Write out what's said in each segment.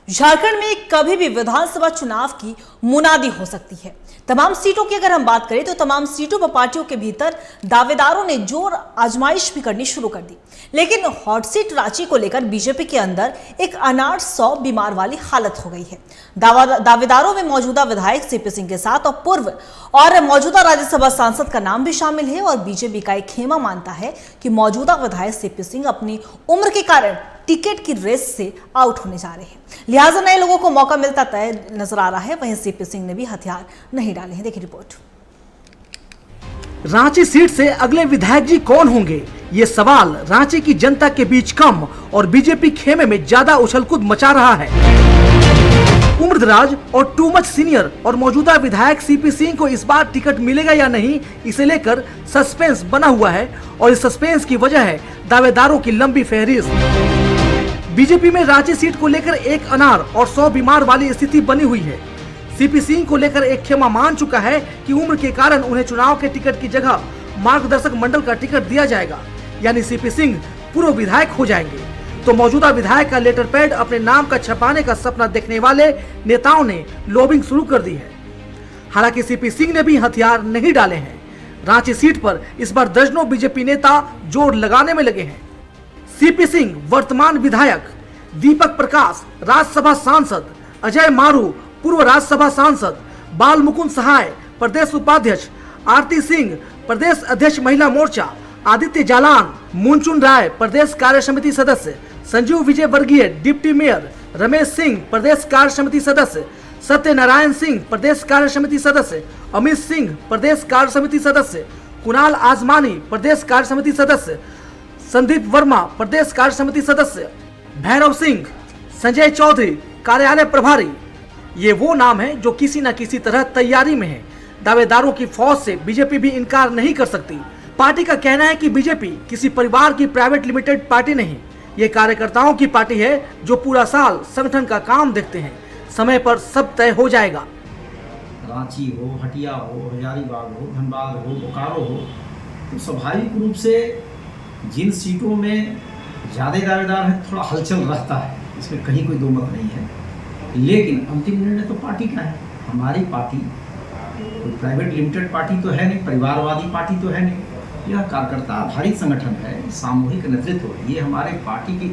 झारखंड में कभी भी विधानसभा चुनाव की मुनादी हो सकती है। तमाम सीटों की अगर हम बात करें तो तमाम सीटों पर पार्टियों के भीतर दावेदारों ने जोर आजमाइश भी करनी शुरू कर दी। लेकिन हॉट सीट रांची को लेकर बीजेपी के अंदर एक अनाड़ 100 बीमार वाली हालत हो गई है। दावेदारों में मौजूदा विधायक सीपी सिंह के साथ और पूर्व और मौजूदा राज्यसभा सांसद का नाम भी शामिल है और बीजेपी का एक खेमा मानता है कि मौजूदा विधायक सीपी सिंह अपनी उम्र के कारण टिकट की रेस से आउट होने जा रहे हैं, लिहाजा नए लोगों को मौका मिलता तय नजर आ रहा है। वहीं सीपी सिंह ने भी हथियार नहीं डाले हैं। देखिए रिपोर्ट। रांची सीट से अगले विधायक जी कौन होंगे, ये सवाल रांची की जनता के बीच कम और बीजेपी खेमे में ज्यादा उछलकूद मचा रहा है। उम्रदराज और टू मच सीनियर और मौजूदा विधायक सीपी सिंह को इस बार टिकट मिलेगा या नहीं, इसे लेकर सस्पेंस बना हुआ है और इस सस्पेंस की वजह है दावेदारों की लंबी फहरिस्त। बीजेपी में रांची सीट को लेकर एक अनार और 100 बीमार वाली स्थिति बनी हुई है। सीपी सिंह को लेकर एक खेमा मान चुका है कि उम्र के कारण उन्हें चुनाव के टिकट की जगह मार्गदर्शक मंडल का टिकट दिया जाएगा, यानी सीपी सिंह पूर्व विधायक हो जाएंगे। तो मौजूदा विधायक का लेटर पैड अपने नाम का छपाने का सपना देखने वाले नेताओं ने लॉबिंग शुरू कर दी है। हालांकि सीपी सिंह ने भी हथियार नहीं डाले हैं। रांची सीट पर इस बार दर्जनों बीजेपी नेता जोर लगाने में लगे हैं। सीपी सिंह वर्तमान विधायक, दीपक प्रकाश राज्यसभा सांसद, अजय मारू पूर्व राज्यसभा सांसद, बाल मुकुंद सहाय प्रदेश उपाध्यक्ष, आरती सिंह प्रदेश अध्यक्ष महिला मोर्चा, आदित्य जालान, मुनचुन राय प्रदेश कार्य समिति सदस्य, संजीव विजय वर्गीय डिप्टी मेयर, रमेश सिंह प्रदेश कार्य समिति सदस्य, सत्यनारायण सिंह प्रदेश कार्य समिति सदस्य, अमित सिंह प्रदेश कार्य समिति सदस्य, कुणाल आजमानी प्रदेश कार्य समिति सदस्य, संदीप वर्मा प्रदेश कार्य समिति सदस्य, भैरव सिंह, संजय चौधरी कार्यालय प्रभारी। ये वो नाम है जो किसी न किसी तरह तैयारी में है। दावेदारों की फौज से बीजेपी भी इनकार नहीं कर सकती। पार्टी का कहना है कि बीजेपी किसी परिवार की प्राइवेट लिमिटेड पार्टी नहीं, ये कार्यकर्ताओं की पार्टी है जो पूरा साल संगठन का काम देखते हैं। समय पर सब तय हो जाएगा। रांची हो, हटिया हो, हजारीबाग हो, धनबाद हो, बोकारो हो, तो स्वाभाविक रूप से जिन सीटों में ज़्यादा दावेदार है थोड़ा हलचल रहता है, इसमें कहीं कोई दो मत नहीं है। लेकिन अंतिम निर्णय तो पार्टी का है। हमारी पार्टी कोई प्राइवेट लिमिटेड पार्टी तो है नहीं, परिवारवादी पार्टी तो है नहीं। यह कार्यकर्ता आधारित संगठन है, सामूहिक नेतृत्व, ये हमारे पार्टी की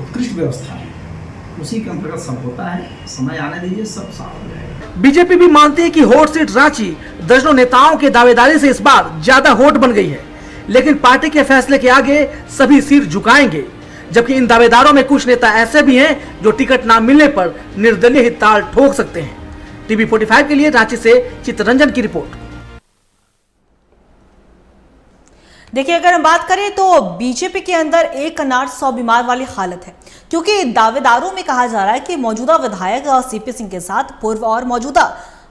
उत्कृष्ट व्यवस्था है। उसी के अंतर्गत सब होता है। समय आने दीजिए, सब साफ हो जाएगा। बीजेपी भी मानती है कि हॉट सीट रांची दर्जनों नेताओं के दावेदारी से इस बार ज्यादा हॉट बन गई है, लेकिन पार्टी के फैसले के आगे सभी सिर झुकाएंगे। जबकि इन दावेदारों में कुछ नेता ऐसे भी हैं जो टिकट ना मिलने पर निर्दलीय ही ताल ठोक सकते हैं। टीवी 45 के लिए रांची से चित्तरंजन की रिपोर्ट। देखिए अगर हम बात करें तो बीजेपी के अंदर एक अनार 100 बीमार वाली हालत है, क्योंकि दावेदारों में कहा जा रहा है कि मौजूदा विधायक सीपी सिंह के साथ पूर्व और मौजूदा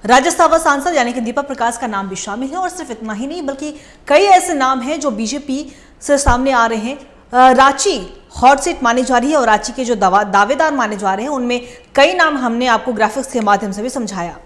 राज्यसभा सांसद यानी कि दीपक प्रकाश का नाम भी शामिल है। और सिर्फ इतना ही नहीं बल्कि कई ऐसे नाम हैं जो बीजेपी से सामने आ रहे हैं। रांची हॉट सीट मानी जा रही है और रांची के जो दावेदार माने जा रहे हैं उनमें कई नाम हमने आपको ग्राफिक्स के माध्यम से भी समझाया।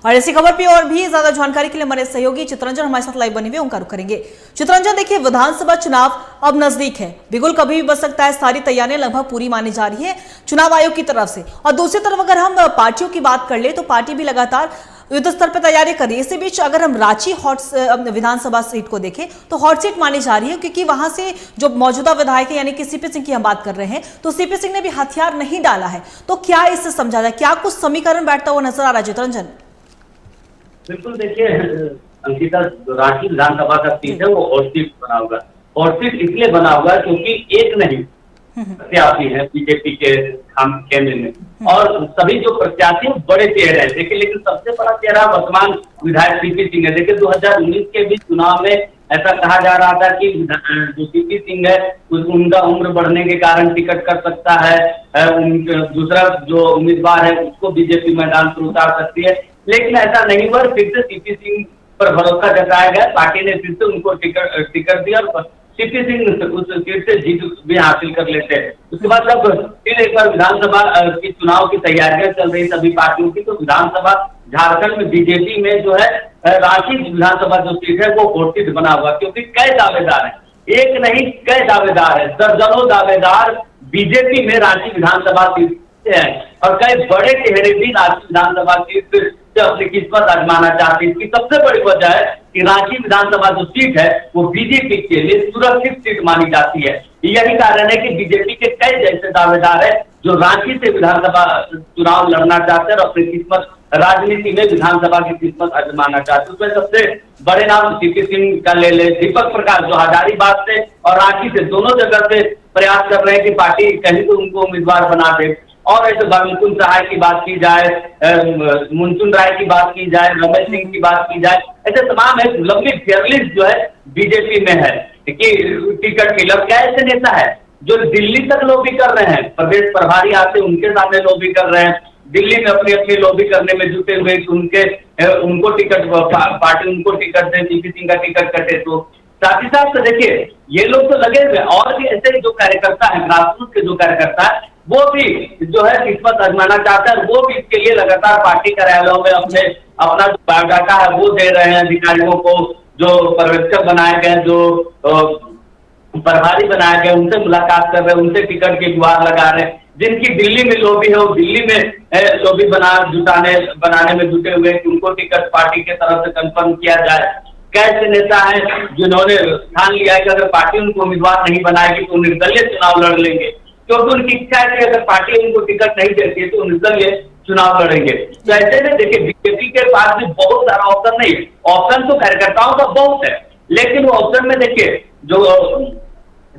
और इसी खबर पे और भी ज्यादा जानकारी के लिए हमारे सहयोगी चित्तरंजन हमारे साथ लाइव बने हुए उनका रुख करेंगे। चित्तरंजन, देखिए विधानसभा चुनाव अब नजदीक है, बिल्कुल कभी भी बच सकता है। सारी तैयारियां लगभग पूरी मानी जा रही है चुनाव आयोग की तरफ से। और दूसरी तरफ अगर हम पार्टियों की बात कर ले तो पार्टी भी लगातार युद्ध स्तर पर तैयारी कर रही है। इसी बीच अगर हम रांची विधानसभा सीट को देखें तो हॉट सीट मानी जा रही है, क्योंकि वहां से जो मौजूदा विधायक है यानी कि सीपी सिंह की हम बात कर रहे हैं, तो सीपी सिंह ने भी हथियार नहीं डाला है। तो क्या इससे समझा जाए, क्या कुछ समीकरण बैठता हुआ नजर आ रहा है चित्तरंजन? बिल्कुल, देखिए अंकिता, रांची विधानसभा का सीट है वो हॉट सीट बना होगा। हॉट सीट इसलिए बना होगा क्योंकि एक नहीं प्रत्याशी है बीजेपी के केंद्र में, और सभी जो प्रत्याशी बड़े चेहरे हैं। देखिए लेकिन सबसे बड़ा चेहरा वर्तमान विधायक सीपी सिंह है। देखिए 2019 के भी चुनाव में ऐसा कहा जा रहा था कि जो सीपी सिंह है उनका उम्र बढ़ने के कारण टिकट कर सकता है, दूसरा जो उम्मीदवार है उसको बीजेपी मैदान पर उतार सकती है। लेकिन ऐसा नहीं हुआ। फिर से सीपी सिंह पर भरोसा जताया गया, पार्टी ने फिर से उनको टिकट दिया और सीपी सिंह उस सीट से जीत भी हासिल कर लेते हैं। उसके बाद जब फिर एक बार विधानसभा की चुनाव की तैयारियां चल रही सभी पार्टियों की, तो विधानसभा झारखंड में बीजेपी में जो है रांची विधानसभा जो सीट है वो घोषित बना हुआ, क्योंकि कई दावेदार हैं, एक नहीं कई दावेदार है, दर्जनों दावेदार बीजेपी में रांची विधानसभा सीट से हैं और कई बड़े चेहरे भी रांची विधानसभा सीट से अपनी किस्मत आजमाना चाहते हैं। इसकी सबसे बड़ी वजह है कि रांची विधानसभा जो सीट है वो बीजेपी के लिए सुरक्षित सीट मानी जाती है। यही कारण है कि बीजेपी के कई जैसे दावेदार है जो रांची से विधानसभा चुनाव लड़ना चाहते हैं और अपनी किस्मत राजनीति में विधानसभा की किस्मत आजमाना चाहते हैं। उसमें सबसे बड़े नाम सीपी सिंह का ले ले, दीपक प्रकाश जो हजारीबाग से और रांची से दोनों जगह से प्रयास कर रहे हैं कि पार्टी कहीं तो उनको उम्मीदवार बना दे। और ऐसे मुकुंद सहाय की बात की जाए, मुनचुन राय की बात की जाए, रमेश सिंह की बात की जाए, ऐसे तमाम एक लंबी फेयरलिस्ट जो है बीजेपी में है कि टिकट किलर क्या ऐसे नेता है जो दिल्ली तक लॉबी कर रहे हैं, प्रदेश प्रभारी आते उनके सामने लॉबी कर रहे हैं, दिल्ली में अपनी अपनी लॉबी करने में जुटे हुए उनको टिकट पार्टी उनको टिकट दे, सीपी सिंह का टिकट कटे। तो साथ ही साथ देखिए ये लोग तो लगे हुए और भी ऐसे जो कार्यकर्ता है, ग्रासरूट के जो कार्यकर्ता है वो भी जो है किस्मत आजमाना चाहता है, वो भी इसके लिए लगातार पार्टी कार्यालयों में अपना जो बायोडाटा है वो दे रहे हैं अधिकारियों को, जो पर्यवेक्षक बनाए गए, जो प्रभारी बनाए गए, उनसे मुलाकात कर रहे हैं, उनसे टिकट की गुहार लगा रहे हैं। जिनकी दिल्ली में लॉबी है वो दिल्ली में लॉबी बनाने में जुटे हुए कि उनको टिकट पार्टी के तरफ से कंफर्म किया जाए। कैसे नेता है जिन्होंने ठान लिया है कि अगर पार्टी उनको उम्मीदवार नहीं बनाएगी तो निर्दलीय चुनाव लड़ लेंगे, क्योंकि उनकी इच्छा है कि अगर पार्टी उनको टिकट नहीं देती है तो निर्दलीय चुनाव लड़ेंगे। तो ऐसे में देखिए बीजेपी के पास भी बहुत सारा ऑप्शन नहीं, ऑप्शन तो कार्यकर्ताओं का बहुत है, लेकिन वो ऑप्शन में देखिए जो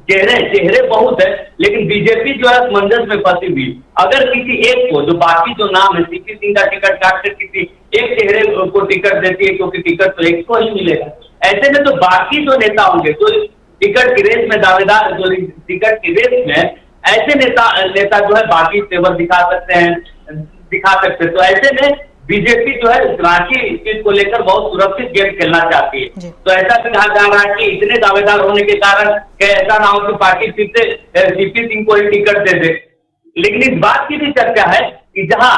चेहरे बहुत है, लेकिन बीजेपी जो है मंजस में फंसी हुई। अगर किसी एक को, जो बाकी जो नाम है, सीपी सिंह का टिकट काट कर किसी एक चेहरे को टिकट देती है, क्योंकि टिकट तो एक को ही मिलेगा, ऐसे में तो बाकी जो नेता होंगे जो टिकट की रेस में दावेदार, जो टिकट की रेस में ऐसे नेता जो है बाकी तेवर दिखा सकते। तो ऐसे में बीजेपी जो है रांची सीट को लेकर बहुत सुरक्षित गेम खेलना चाहती है। तो ऐसा भी कहा जा रहा है कि इतने दावेदार होने के कारण ऐसा ना हो कि पार्टी फिर से सीपी सिंह को ही टिकट दे दे। लेकिन इस बात की भी चर्चा है कि जहां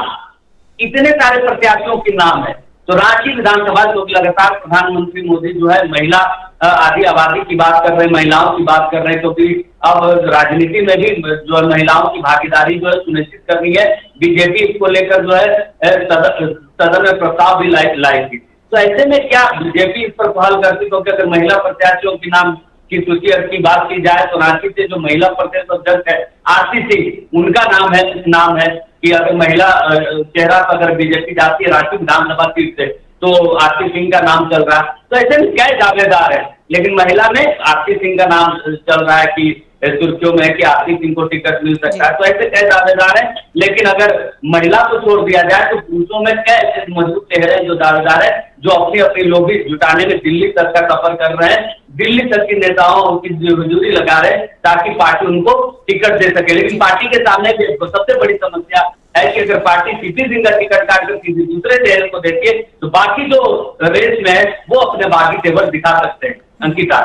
इतने सारे प्रत्याशियों के नाम है, तो रांची विधानसभा जो लगातार प्रधानमंत्री मोदी जो है महिला आदि आबादी की बात कर रहे हैं, महिलाओं की बात कर रहे हैं, क्योंकि अब राजनीति में भी जो महिलाओं की भागीदारी जो है सुनिश्चित करनी है, बीजेपी इसको लेकर जो है सदन में प्रस्ताव भी लाई थी। तो ऐसे में क्या बीजेपी इस पर पहल करती, क्योंकि अगर महिला प्रत्याशियों की नाम की सूची की बात की जाए तो रांची से जो महिला प्रदेश अध्यक्ष है आरती सिंह, उनका नाम है कि अगर महिला चेहरा पर अगर बीजेपी जाती है रांची विधानसभा सीट से तो आरती सिंह का नाम चल रहा है। तो ऐसे में क्या दावेदार है, लेकिन महिला में आरती सिंह का नाम चल रहा है कि सुर्खियों में कि आरती सिंह को टिकट मिल सकता है। तो ऐसे कई दावेदार है, लेकिन अगर महिला को छोड़ दिया जाए तो पुरुषों में कई ऐसे मजबूत चेहरे जो दावेदार है जो अपनी लॉबी जुटाने में दिल्ली तक का सफर कर रहे हैं, दिल्ली तक के नेताओं की हजूरी लगा रहे हैं ताकि पार्टी उनको टिकट दे सके। लेकिन पार्टी के सामने भी सबसे बड़ी समस्या है कि अगर पार्टी सीपी सिंह का टिकट काटकर किसी दूसरे चेहरे को देती है तो बाकी जो रेस में है वो अपने बागी तेवर दिखा सकते हैं। अंकिता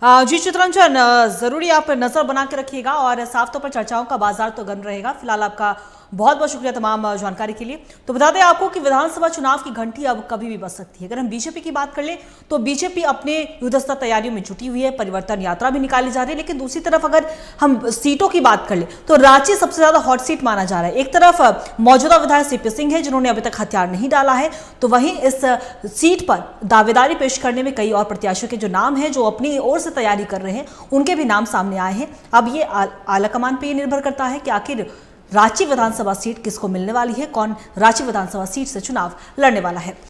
जी चित्रंजन, जरूरी आप नजर बना के रखिएगा और साफ तौर पर चर्चाओं का बाजार तो गर्म रहेगा। फिलहाल आपका बहुत बहुत शुक्रिया तमाम जानकारी के लिए। तो बता दें आपको कि विधानसभा चुनाव की घंटी अब कभी भी बज सकती है। अगर हम बीजेपी की बात कर लें तो बीजेपी अपने युद्धस्तर तैयारियों में जुटी हुई है, परिवर्तन यात्रा भी निकाली जा रही है। लेकिन दूसरी तरफ अगर हम सीटों की बात कर लें तो रांची सबसे ज्यादा हॉट सीट माना जा रहा है। एक तरफ मौजूदा विधायक सीपी सिंह है जिन्होंने अभी तक हथियार नहीं डाला है, तो वहीं इस सीट पर दावेदारी पेश करने में कई और प्रत्याशियों के जो नाम है जो अपनी ओर से तैयारी कर रहे हैं उनके भी नाम सामने आए हैं। अब ये आलाकमान पे निर्भर करता है कि आखिर रांची विधानसभा सीट किसको मिलने वाली है, कौन रांची विधानसभा सीट से चुनाव लड़ने वाला है।